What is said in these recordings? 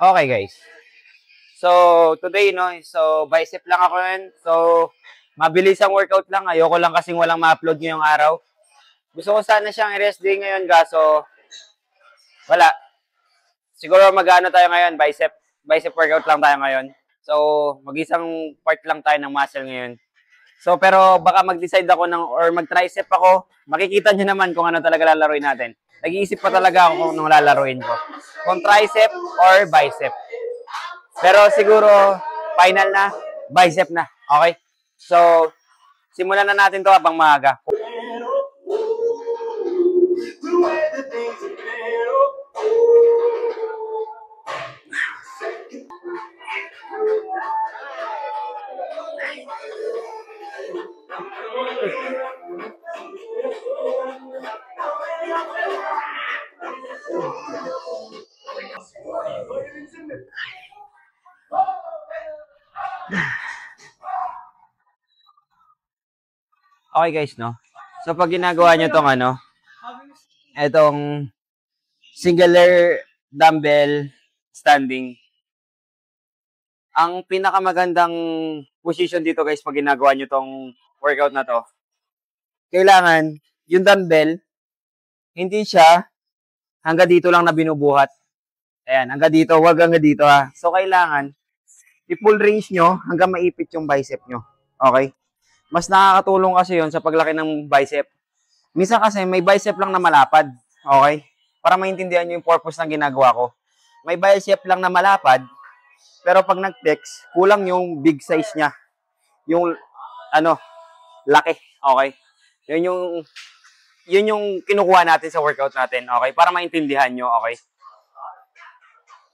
Okay, guys. So, today, no, so, bicep lang ako yun. So, mabilis ang workout lang. Ayoko lang kasing walang ma-upload ngayong araw. Gusto ko sana siyang rest day ngayon, kaso, wala. Siguro mag-ano tayo ngayon, bicep workout lang tayo ngayon. So, mag-isang part lang tayo ng muscle ngayon. So, pero baka mag-decide ako or mag-tricep ako. Makikita nyo naman kung ano talaga lalaroin natin. Nag-iisip pa talaga ako kung anong lalaroin ko. Kung tricep or bicep. Pero siguro, final na, bicep na. Okay? So, simulan na natin to habang maaga. Okay guys, no? So, pag ginagawa nyo tong etong singular dumbbell standing, ang pinakamagandang position dito guys pag ginagawa nyo tong workout na to, kailangan yung dumbbell, hindi siya hanggang dito lang na binubuhat. Ayan, hanggang dito, wag hanggang dito ha. So, kailangan i-full range nyo hanggang maipit yung bicep nyo. Okay? Mas nakakatulong kasi yon sa paglaki ng bicep. Minsan kasi may bicep lang na malapad. Okay? Para maintindihan nyo yung purpose ng ginagawa ko. May bicep lang na malapad, pero pag nag-flex, kulang yung big size niya. Yung, laki. Okay? Yun yung kinukuha natin sa workout natin. Okay? Para maintindihan nyo. Okay?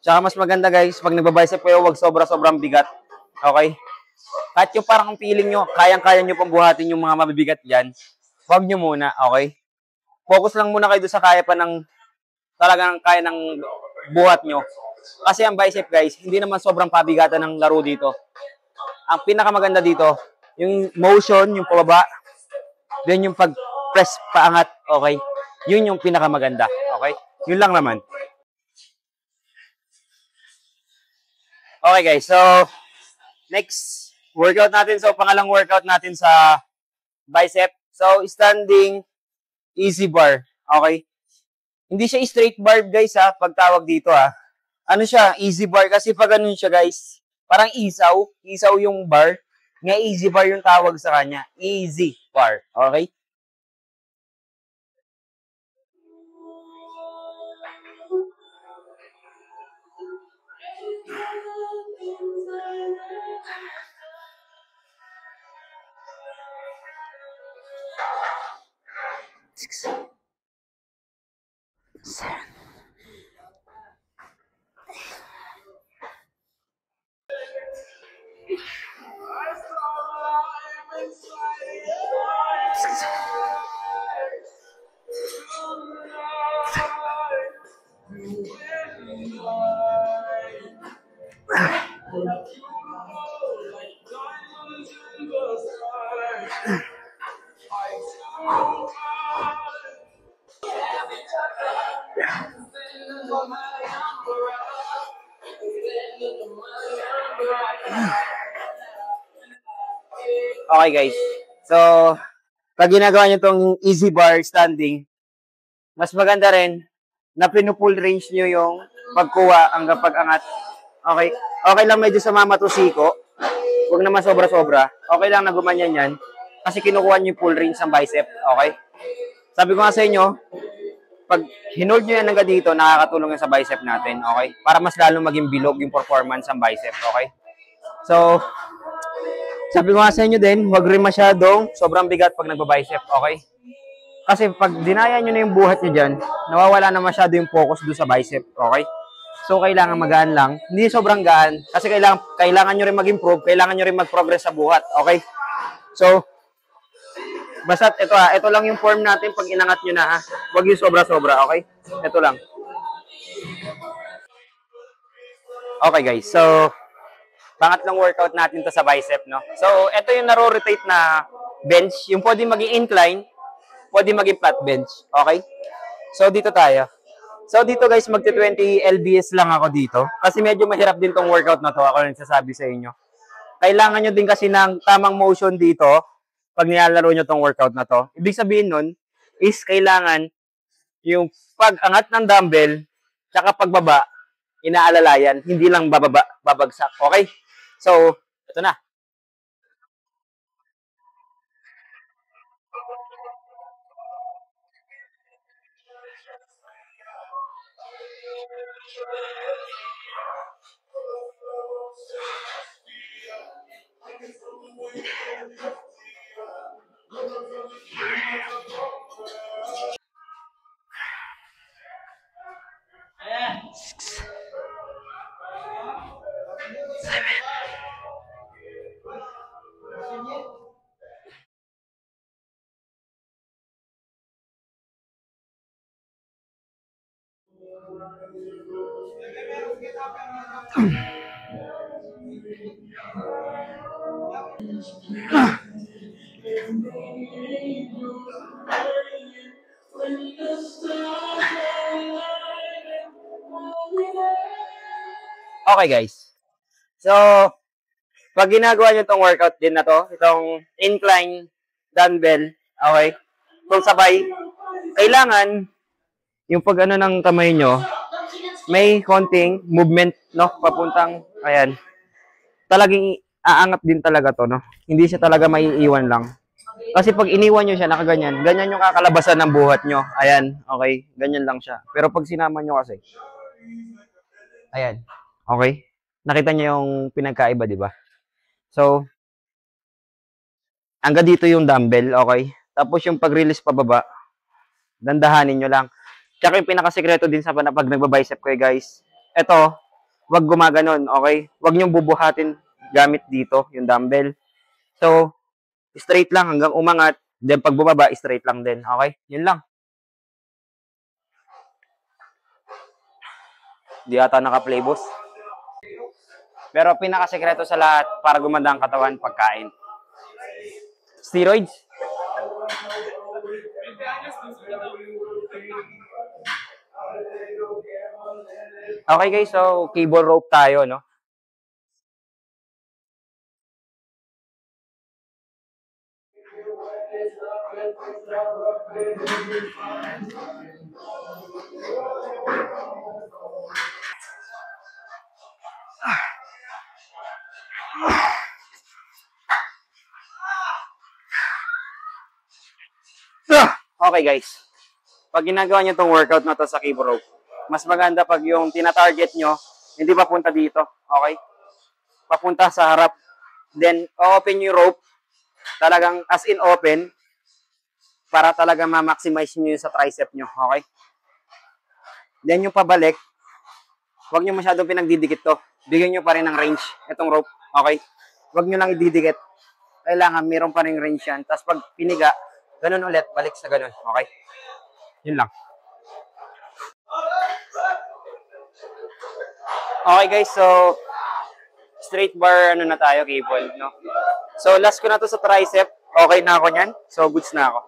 Tsaka mas maganda guys, pag nagbabicep kayo, wag sobra-sobrang bigat. Okay? Kahit yung parang feeling nyo, kayang-kaya nyo pang buhatin yung mga mabibigat dyan, wag nyo muna, okay? Focus lang muna kayo doon sa kaya pa ng, talagang kaya ng buhat nyo. Kasi ang bicep guys, hindi naman sobrang pabigatan ng laro dito. Ang pinakamaganda dito, yung motion, yung pababa, then yung pag-press paangat, okay? Yun yung pinakamaganda, okay? Yun lang naman. Okay guys, so, next workout natin. So, pangalang workout natin sa bicep. So, standing easy bar. Okay? Hindi siya straight bar, guys, ha. Pagtawag dito, ha. Ano siya? Easy bar. Kasi pag ganun siya, guys, parang isaw. Isaw yung bar. Nga easy bar yung tawag sa kanya. Easy bar. Okay? Six, seven. Okay guys, so pag ginagawa nyo tong easy bar standing, mas maganda rin na pinupull range nyo yung pagkuha hanggang pag-angat. Okay? Okay lang medyo sumama to siko. Huwag naman sobra-sobra. Okay lang na gumanyan yan. Kasi kinukuha nyo yung full range ng bicep. Okay? Sabi ko nga sa inyo, pag hinold nyo yan hanggang dito, nakakatulong yan sa bicep natin. Okay? Para mas lalong maging bilog yung performance ng bicep. Okay? So, sabi ko nga sa inyo din, huwag rin masyadong sobrang bigat pag nagbabicep. Okay? Kasi pag dinaya nyo na yung buhat nyo dyan, nawawala na masyado yung focus doon sa bicep. Okay? So, kailangan magaan lang. Hindi sobrang gaan. Kasi kailangan nyo rin mag-improve. Kailangan nyo rin mag-progress sa buhat. Okay? So, basta ito lang yung form natin pag inangat nyo na ha. Huwag yung sobra-sobra. Okay? Ito lang. Okay guys. So, pangatlong workout natin to sa bicep, no? So, ito yung naro-rotate na bench. Yung pwede maging incline, pwede maging flat bench. Okay? So, dito tayo. So dito guys, magti 20 lbs lang ako dito. Kasi medyo mahirap din tong workout na to. Ako rin sasabi sa inyo. Kailangan nyo din kasi ng tamang motion dito pag nilalaro nyo tong workout na to. Ibig sabihin nun is kailangan yung pag-angat ng dumbbell tsaka pagbaba, inaalalayan. Hindi lang babagsak. Okay? So, ito na. Okay guys. So, pag ginagawa nyo itong workout din na to, itong incline dumbbell, okay? Kung sabay, kailangan yung pag ano ng kamay nyo, may konting movement, no? Papuntang, ayan. Talagang aangat din talaga to, no? Hindi siya talaga maiiwan lang. Kasi pag iniwan nyo siya, nakaganyan, ganyan yung kakalabasan ng buhat nyo. Ayan, okay? Ganyan lang siya. Pero pag sinama nyo kasi, ayan, okay? Nakita nyo yung pinagkaiba, di ba? So, hanggang dito yung dumbbell, okay? Tapos yung pag-release pababa, dandahanin nyo lang. Tsaka yung pinakasekreto din sa pag nagbabicep kayo, guys. Ito, wag gumaganon, okay? Wag nyo bubuhatin gamit dito, yung dumbbell. So, straight lang hanggang umangat. Then, pag bumaba, straight lang din, okay? Yun lang. Di ata naka-play, boss. Pero pinakasekreto sa lahat para gumanda ang katawan, pagkain. Steroids? Okay guys, so cable rope tayo, no? Okay guys, pag ginagawa nyo itong workout na to sa cable rope, mas maganda pag yung tina-target nyo, hindi papunta dito, okay? Papunta sa harap. Then, open yung rope, talagang as in open, para talaga ma-maximize nyo yung sa tricep nyo, okay? Then, yung pabalik, huwag nyo masyadong pinagdidikit to. Bigyan nyo pa rin ng range, itong rope, okay? Huwag nyo lang ididikit. Kailangan, mayroon pa rin range yan. Tapos pag piniga, ganun ulit, balik sa ganun, okay? Yun lang. Okay guys, so straight bar ano na tayo, cable, no? So last ko na to sa tricep. Okay na ako niyan. So goods na ako.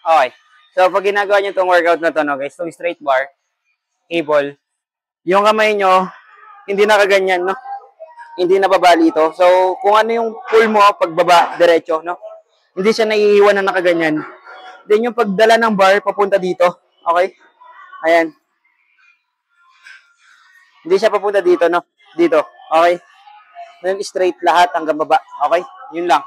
Okay. So pag ginagawa niyo tong workout na to, no, guys, tong straight bar, cable, yung kamay nyo, hindi nakaganyan, no? Hindi nababali ito. So, kung ano yung pull mo, pagbaba, diretso, no? Hindi siya naiiwan na nakaganyan. Then, yung pagdala ng bar, papunta dito. Okay? Ayan. Hindi siya papunta dito, no? Dito. Okay? Then, straight lahat hanggang baba. Okay? Yun lang.